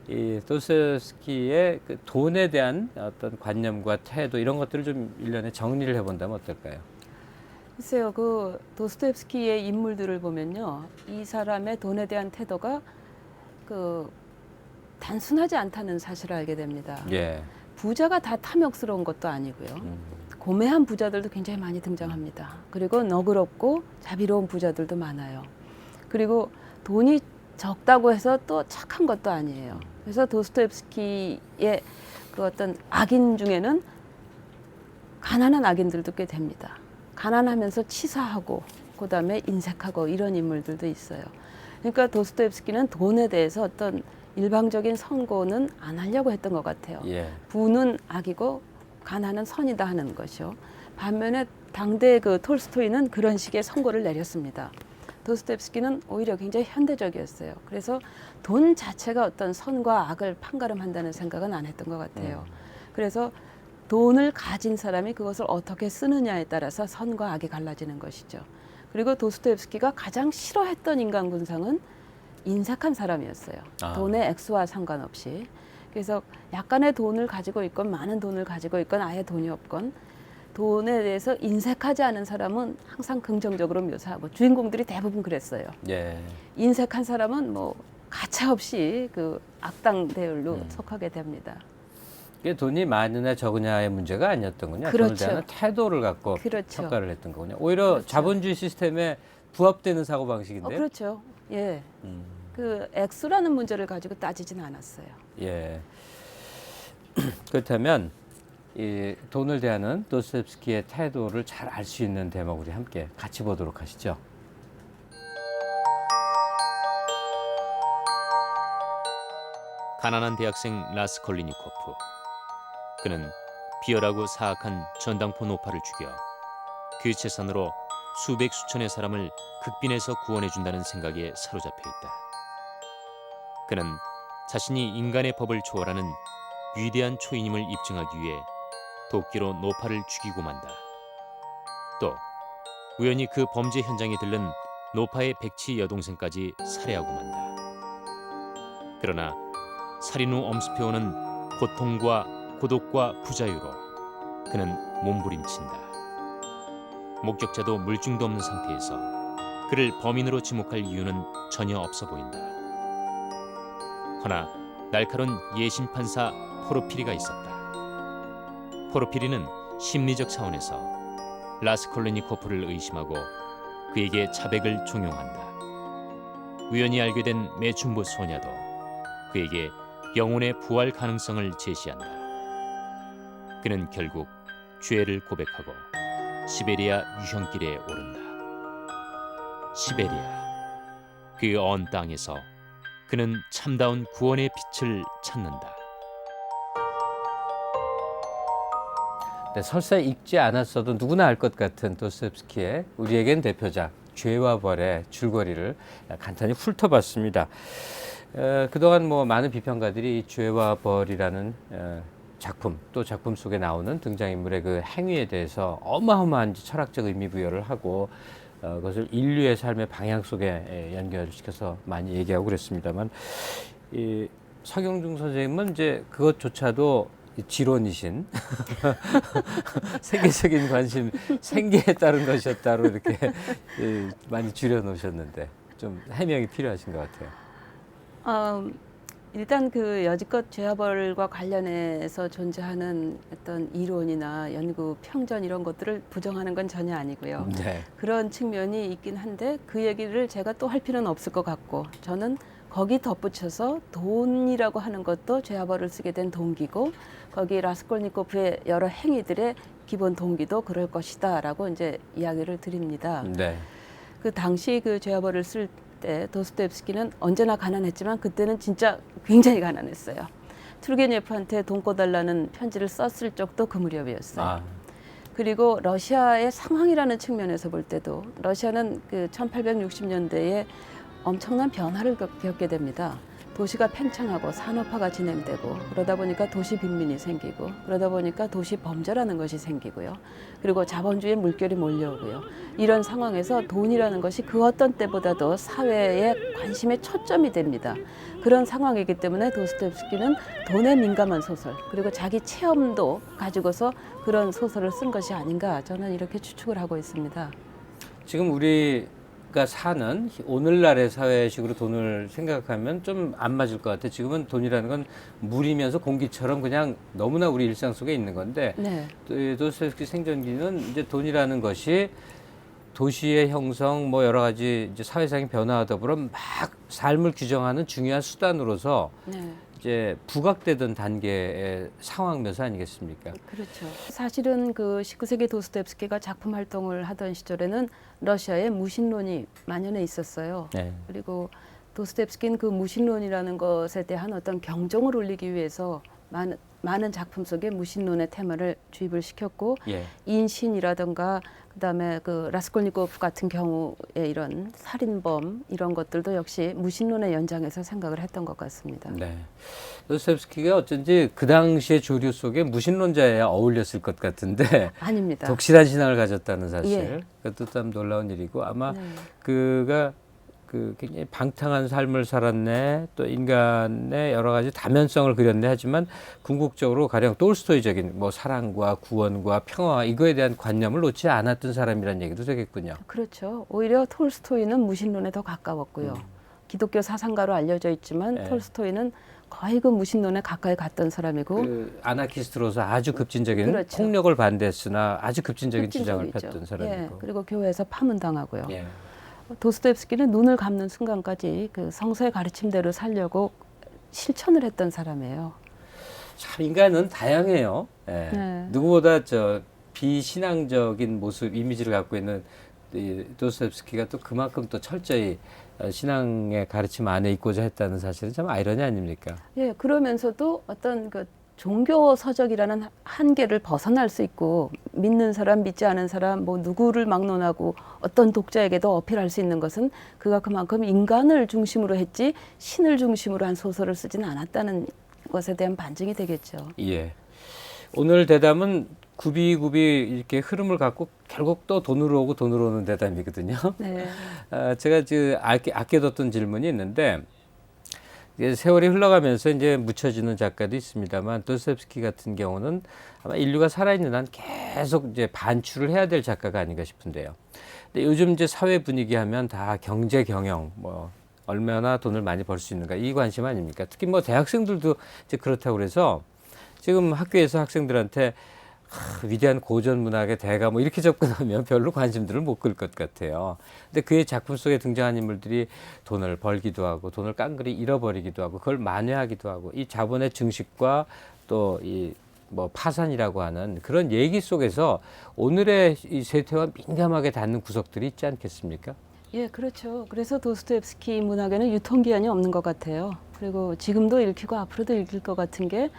이 도스토옙스키의 그 돈에 대한 어떤 관념과 태도 이런 것들을 좀 일련에 정리를 해본다면 어떨까요? 글쎄요, 그 도스토옙스키의 인물들을 보면요, 이 사람의 돈에 대한 태도가 그 단순하지 않다는 사실을 알게 됩니다. 예. 부자가 다 탐욕스러운 것도 아니고요. 고매한 부자들도 굉장히 많이 등장합니다. 그리고 너그럽고 자비로운 부자들도 많아요. 그리고 돈이 적다고 해서 또 착한 것도 아니에요. 그래서 도스토옙스키의 그 어떤 악인 중에는 가난한 악인들도 꽤 됩니다. 가난하면서 치사하고 그다음에 인색하고 이런 인물들도 있어요. 그러니까 도스토옙스키는 돈에 대해서 어떤 일방적인 선고는 안 하려고 했던 것 같아요. 예. 부는 악이고 가난은 선이다 하는 것이요. 반면에 당대 그 톨스토이는 그런 식의 선고를 내렸습니다. 도스토옙스키는 오히려 굉장히 현대적이었어요. 그래서 돈 자체가 어떤 선과 악을 판가름한다는 생각은 안 했던 것 같아요. 그래서 돈을 가진 사람이 그것을 어떻게 쓰느냐에 따라서 선과 악이 갈라지는 것이죠. 그리고 도스토옙스키가 가장 싫어했던 인간 군상은 인색한 사람이었어요. 돈의 액수와 상관없이. 그래서 약간의 돈을 가지고 있건 많은 돈을 가지고 있건 아예 돈이 없건 돈에 대해서 인색하지 않은 사람은 항상 긍정적으로 묘사하고 주인공들이 대부분 그랬어요. 예. 인색한 사람은 뭐 가차없이 그 악당 대열로 속하게 됩니다. 이게 돈이 많으냐 적으냐의 문제가 아니었던군요. 돈을 그렇죠. 대하는 태도를 갖고 그렇죠. 평가를 했던 거군요. 오히려 그렇죠. 자본주의 시스템에 부합되는 사고 방식인데요. 그렇죠. 예. 음. 그 액수라는 문제를 가지고 따지진 않았어요. 예. 그렇다면 이 돈을 대하는 도스토옙스키의 태도를 잘 알 수 있는 대목 우리 함께 같이 보도록 하시죠. 가난한 대학생 라스콜리니코프. 그는 비열하고 사악한 전당포 노파를 죽여 그 재산으로 수백 수천의 사람을 극빈에서 구원해준다는 생각에 사로잡혀 있다. 그는 자신이 인간의 법을 초월하는 위대한 초인임을 입증하기 위해 도끼로 노파를 죽이고 만다. 또 우연히 그 범죄 현장에 들른 노파의 백치 여동생까지 살해하고 만다. 그러나 살인 후 엄습해오는 고통과 고독과 부자유로 그는 몸부림친다. 목격자도 물증도 없는 상태에서 그를 범인으로 지목할 이유는 전혀 없어 보인다. 허나 날카로운 예심 판사 포르피리가 있었다. 포르피리는 심리적 차원에서 라스콜리니코프를 의심하고 그에게 자백을 종용한다. 우연히 알게 된 매춘부 소녀도 그에게 영혼의 부활 가능성을 제시한다. 그는 결국 죄를 고백하고 시베리아 유형길에 오른다. 시베리아, 그 언 땅에서 그는 참다운 구원의 빛을 찾는다. 네, 설사 읽지 않았어도 누구나 알 것 같은 도스토옙스키의 우리에겐 대표작 죄와 벌의 줄거리를 간단히 훑어봤습니다. 그동안 뭐 많은 비평가들이 이 죄와 벌이라는 작품 또 작품 속에 나오는 등장인물의 그 행위에 대해서 어마어마한 철학적 의미 부여를 하고 그것을 인류의 삶의 방향 속에 연결시켜서 많이 얘기하고 그랬습니다만 이 서경중 선생님은 이제 그것조차도 지론이신 세계적인 관심 생계에 따른 것이었다로 이렇게 많이 줄여놓으셨는데 좀 해명이 필요하신 것 같아요. 일단 그 여지껏 죄와 벌과 관련해서 존재하는 어떤 이론이나 연구 평전 이런 것들을 부정하는 건 전혀 아니고요. 네. 그런 측면이 있긴 한데 그 얘기를 제가 또 할 필요는 없을 것 같고 저는 거기 덧붙여서 돈이라고 하는 것도 죄와 벌을 쓰게 된 동기고 거기 라스콜니코프의 여러 행위들의 기본 동기도 그럴 것이다라고 이제 이야기를 드립니다. 네. 그 당시 그 죄와 벌을 쓸 때 도스토옙스키는 언제나 가난했지만 그때는 진짜 굉장히 가난했어요. 투르게니예프한테 돈 꿔달라는 편지를 썼을 적도 그 무렵이었어요. 아, 그리고 러시아의 상황이라는 측면에서 볼 때도 러시아는 그 1860년대에 엄청난 변화를 겪게 됩니다. 도시가 팽창하고 산업화가 진행되고 그러다 보니까 도시 빈민이 생기고 그러다 보니까 도시 범죄라는 것이 생기고요. 그리고 자본주의 물결이 몰려오고요. 이런 상황에서 돈이라는 것이 그 어떤 때보다도 사회의 관심의 초점이 됩니다. 그런 상황이기 때문에 도스토옙스키는 돈에 민감한 소설 그리고 자기 체험도 가지고서 그런 소설을 쓴 것이 아닌가 저는 이렇게 추측을 하고 있습니다. 지금 우리가 사는 오늘날의 사회식으로 돈을 생각하면 좀 안 맞을 것 같아요. 지금은 돈이라는 건 물이면서 공기처럼 그냥 너무나 우리 일상 속에 있는 건데 네. 도스토옙스키 생전기는 이제 돈이라는 것이 도시의 형성, 뭐 여러 가지 이제 사회상의 변화와 더불어 막 삶을 규정하는 중요한 수단으로서 네. 이제 부각되던 단계의 상황 묘사 아니겠습니까? 그렇죠. 사실은 그 19세기 도스토옙스키가 작품 활동을 하던 시절에는 러시아에 무신론이 만연해 있었어요. 네. 그리고 도스토옙스키는 그 무신론이라는 것에 대한 어떤 경종을 울리기 위해서 많은 작품 속에 무신론의 테마를 주입을 시켰고 예. 인신이라든가 그다음에 그 라스콜니코프 같은 경우에 이런 살인범 이런 것들도 역시 무신론의 연장에서 생각을 했던 것 같습니다. 네. 도스토옙스키가 어쩐지 그 당시의 조류 속에 무신론자에 어울렸을 것 같은데 아닙니다. 독실한 신앙을 가졌다는 사실. 예. 그것도 참 놀라운 일이고 아마 네. 그가 그 굉장히 방탕한 삶을 살았네, 또 인간의 여러 가지 다면성을 그렸네 하지만 궁극적으로 가령 톨스토이적인 뭐 사랑과 구원과 평화 이거에 대한 관념을 놓지 않았던 사람이라는 얘기도 되겠군요. 그렇죠. 오히려 톨스토이는 무신론에 더 가까웠고요. 기독교 사상가로 알려져 있지만 네. 톨스토이는 거의 그 무신론에 가까이 갔던 사람이고 그 아나키스트로서 아주 급진적인 그렇죠. 폭력을 반대했으나 아주 급진적인 주장을 흡진적이죠. 폈던 사람이고. 예, 그리고 교회에서 파문당하고요. 예. 도스토옙스키는 눈을 감는 순간까지 그 성서의 가르침대로 살려고 실천을 했던 사람이에요. 참 인간은 다양해요. 예. 네. 누구보다 저 비신앙적인 모습 이미지를 갖고 있는 이 도스토옙스키가 또 그만큼 또 철저히 신앙의 가르침 안에 있고자 했다는 사실은 참 아이러니 아닙니까? 예, 그러면서도 어떤 그 종교 서적이라는 한계를 벗어날 수 있고 믿는 사람, 믿지 않은 사람, 뭐 누구를 막론하고 어떤 독자에게도 어필할 수 있는 것은 그가 그만큼 인간을 중심으로 했지 신을 중심으로 한 소설을 쓰지는 않았다는 것에 대한 반증이 되겠죠. 예. 오늘 대담은 굽이굽이 이렇게 흐름을 갖고 결국 또 돈으로 오고 돈으로 오는 대담이거든요. 네. 제가 지금 아껴뒀던 질문이 있는데 이제 세월이 흘러가면서 이제 묻혀지는 작가도 있습니다만 도스토옙스키 같은 경우는 아마 인류가 살아있는 한 계속 이제 반출을 해야 될 작가가 아닌가 싶은데요. 근데 요즘 이제 사회 분위기 하면 다 경제 경영 뭐 얼마나 돈을 많이 벌 수 있는가 이 관심 아닙니까? 특히 뭐 대학생들도 이제 그렇다고 그래서 지금 학교에서 학생들한테 위대한 고전 문학의 대가 뭐 이렇게 접근하면 별로 관심들을 못 끌 것 같아요. 근데 그의 작품 속에 등장한 인물들이 돈을 벌기도 하고 돈을 깡그리 잃어버리기도 하고 그걸 만회하기도 하고 이 자본의 증식과 또 이 뭐 파산이라고 하는 그런 얘기 속에서 오늘의 이 세태와 민감하게 닿는 구석들이 있지 않겠습니까? 예, 그렇죠. 그래서 도스토옙스키 문학에는 유통기한이 없는 것 같아요. 그리고 지금도 읽히고 앞으로도 읽힐 것 같은 게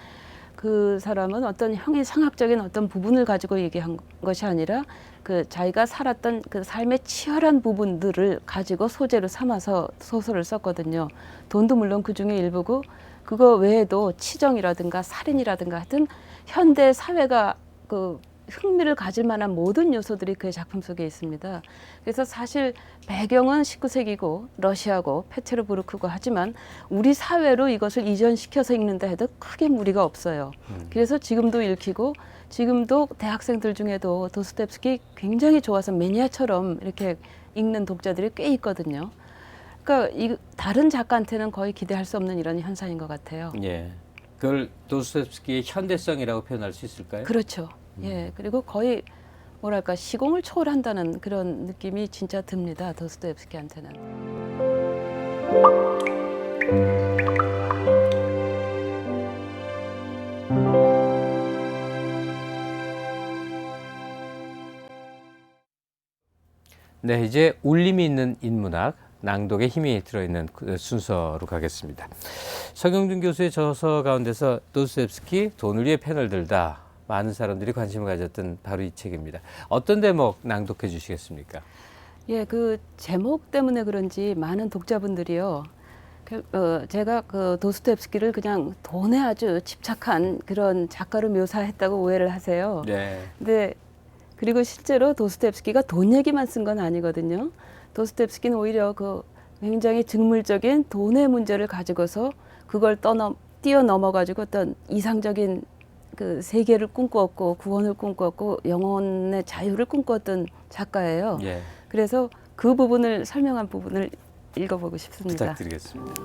그 사람은 어떤 형이상학적인 어떤 부분을 가지고 얘기한 것이 아니라 그 자기가 살았던 그 삶의 치열한 부분들을 가지고 소재로 삼아서 소설을 썼거든요. 돈도 물론 그 중에 일부고 그거 외에도 치정이라든가 살인이라든가 하여튼 현대 사회가 그 흥미를 가질 만한 모든 요소들이 그의 작품 속에 있습니다. 그래서 사실 배경은 19세기고 러시아고 페테르부르크고 하지만 우리 사회로 이것을 이전시켜서 읽는다 해도 크게 무리가 없어요. 그래서 지금도 읽히고 지금도 대학생들 중에도 도스토옙스키 굉장히 좋아서 매니아처럼 이렇게 읽는 독자들이 꽤 있거든요. 그러니까 다른 작가한테는 거의 기대할 수 없는 이런 현상인 것 같아요. 예. 그걸 도스토옙스키의 현대성이라고 표현할 수 있을까요? 그렇죠. 예, 그리고 거의 뭐랄까 시공을 초월한다는 그런 느낌이 진짜 듭니다. 도스토옙스키한테는. 네, 이제 울림이 있는 인문학, 낭독의 힘이 들어있는 그 순서로 가겠습니다. 서경준 교수의 저서 가운데서 도스토옙스키 돈을 위해 펜을 들다 많은 사람들이 관심을 가졌던 바로 이 책입니다. 어떤 대목 낭독해 주시겠습니까? 예, 그 제목 때문에 그런지 많은 독자분들이요. 제가 그 도스토옙스키를 그냥 돈에 아주 집착한 그런 작가로 묘사했다고 오해를 하세요. 네. 근데 그리고 실제로 도스토옙스키가 돈 얘기만 쓴 건 아니거든요. 도스토옙스키는 오히려 그 굉장히 직물적인 돈의 문제를 가지고서 그걸 뛰어넘어 가지고 어떤 이상적인 그 세계를 꿈꾸었고 구원을 꿈꾸었고 영혼의 자유를 꿈꾸었던 작가예요. 예. 그래서 그 부분을 설명한 부분을 읽어보고 싶습니다. 부탁드리겠습니다.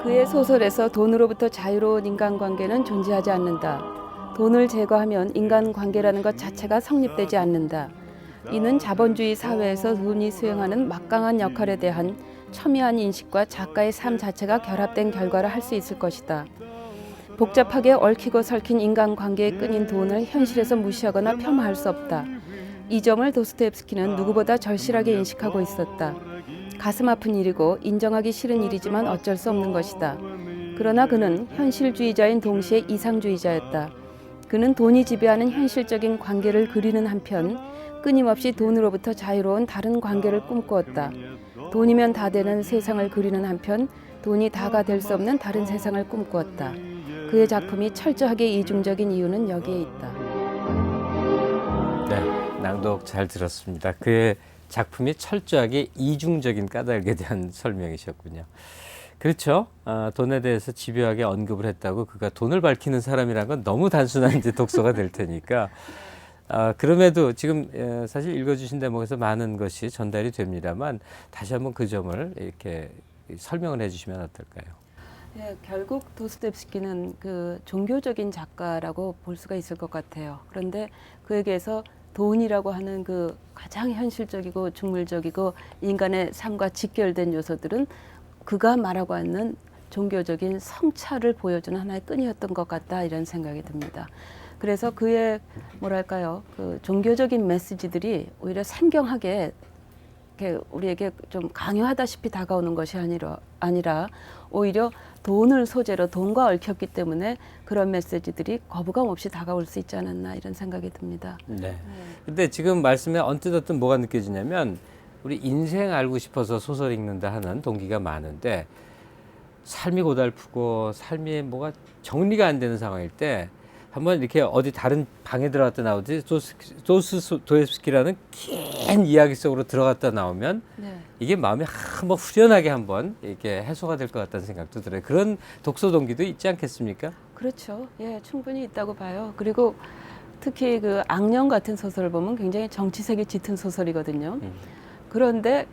그의 소설에서 돈으로부터 자유로운 인간관계는 존재하지 않는다. 돈을 제거하면 인간관계라는 것 자체가 성립되지 않는다. 이는 자본주의 사회에서 돈이 수행하는 막강한 역할에 대한 첨예한 인식과 작가의 삶 자체가 결합된 결과라 할 수 있을 것이다. 복잡하게 얽히고 설킨 인간관계에 끈인 돈을 현실에서 무시하거나 폄하할 수 없다. 이 점을 도스토옙스키는 누구보다 절실하게 인식하고 있었다. 가슴 아픈 일이고 인정하기 싫은 일이지만 어쩔 수 없는 것이다. 그러나 그는 현실주의자인 동시에 이상주의자였다. 그는 돈이 지배하는 현실적인 관계를 그리는 한편 끊임없이 돈으로부터 자유로운 다른 관계를 꿈꾸었다. 돈이면 다 되는 세상을 그리는 한편 돈이 다가 될 수 없는 다른 세상을 꿈꾸었다. 그의 작품이 철저하게 이중적인 이유는 여기에 있다. 네, 낭독 잘 들었습니다. 그의 작품이 철저하게 이중적인 까닭에 대한 설명이셨군요. 그렇죠. 돈에 대해서 집요하게 언급을 했다고 그가 돈을 밝히는 사람이란 건 너무 단순한 이제 독서가 될 테니까. 그럼에도 지금 사실 읽어주신 대목에서 많은 것이 전달이 됩니다만 다시 한번 그 점을 이렇게 설명을 해주시면 어떨까요? 예, 결국 도스토옙스키는 그 종교적인 작가라고 볼 수가 있을 것 같아요. 그런데 그에게서 돈이라고 하는 그 가장 현실적이고 중물적이고 인간의 삶과 직결된 요소들은 그가 말하고 있는 종교적인 성찰을 보여주는 하나의 끈이었던 것 같다 이런 생각이 듭니다. 그래서 그의 뭐랄까요 그 종교적인 메시지들이 오히려 생경하게 이렇게 우리에게 좀 강요하다시피 다가오는 것이 아니라 오히려 돈을 소재로 돈과 얽혔기 때문에 그런 메시지들이 거부감 없이 다가올 수 있지 않았나 이런 생각이 듭니다. 네. 근데 지금 말씀에 언뜻 뭐가 느껴지냐면 우리 인생 알고 싶어서 소설 읽는다 하는 동기가 많은데 삶이 고달프고 삶이 뭐가 정리가 안 되는 상황일 때 한번 이렇게 어디 다른 방에 들어갔다 나오지 도스토옙스키라는 긴 이야기 속으로 들어갔다 나오면 네. 이게 마음이 한번 후련하게 한번 이렇게 해소가 될 것 같다는 생각도 들어요. 그런 독서 동기도 있지 않겠습니까? 그렇죠. 예, 충분히 있다고 봐요. 그리고 특히 그 악령 같은 소설을 보면 굉장히 정치색이 짙은 소설이거든요. 그런데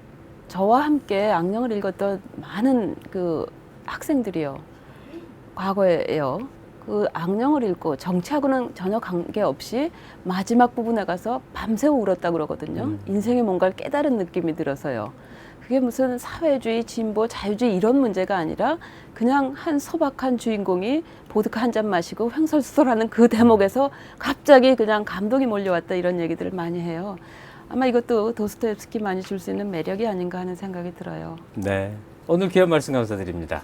저와 함께 악령을 읽었던 많은 그 학생들이요. 과거에요. 그 악령을 읽고 정치하고는 전혀 관계없이 마지막 부분에 가서 밤새워 울었다고 그러거든요. 인생에 뭔가를 깨달은 느낌이 들어서요. 그게 무슨 사회주의, 진보, 자유주의 이런 문제가 아니라 그냥 한 소박한 주인공이 보드카 한 잔 마시고 횡설수설하는 그 대목에서 갑자기 그냥 감동이 몰려왔다 이런 얘기들을 많이 해요. 아마 이것도 도스토옙스키만이 줄 수 있는 매력이 아닌가 하는 생각이 들어요. 네. 오늘 귀한 말씀 감사드립니다.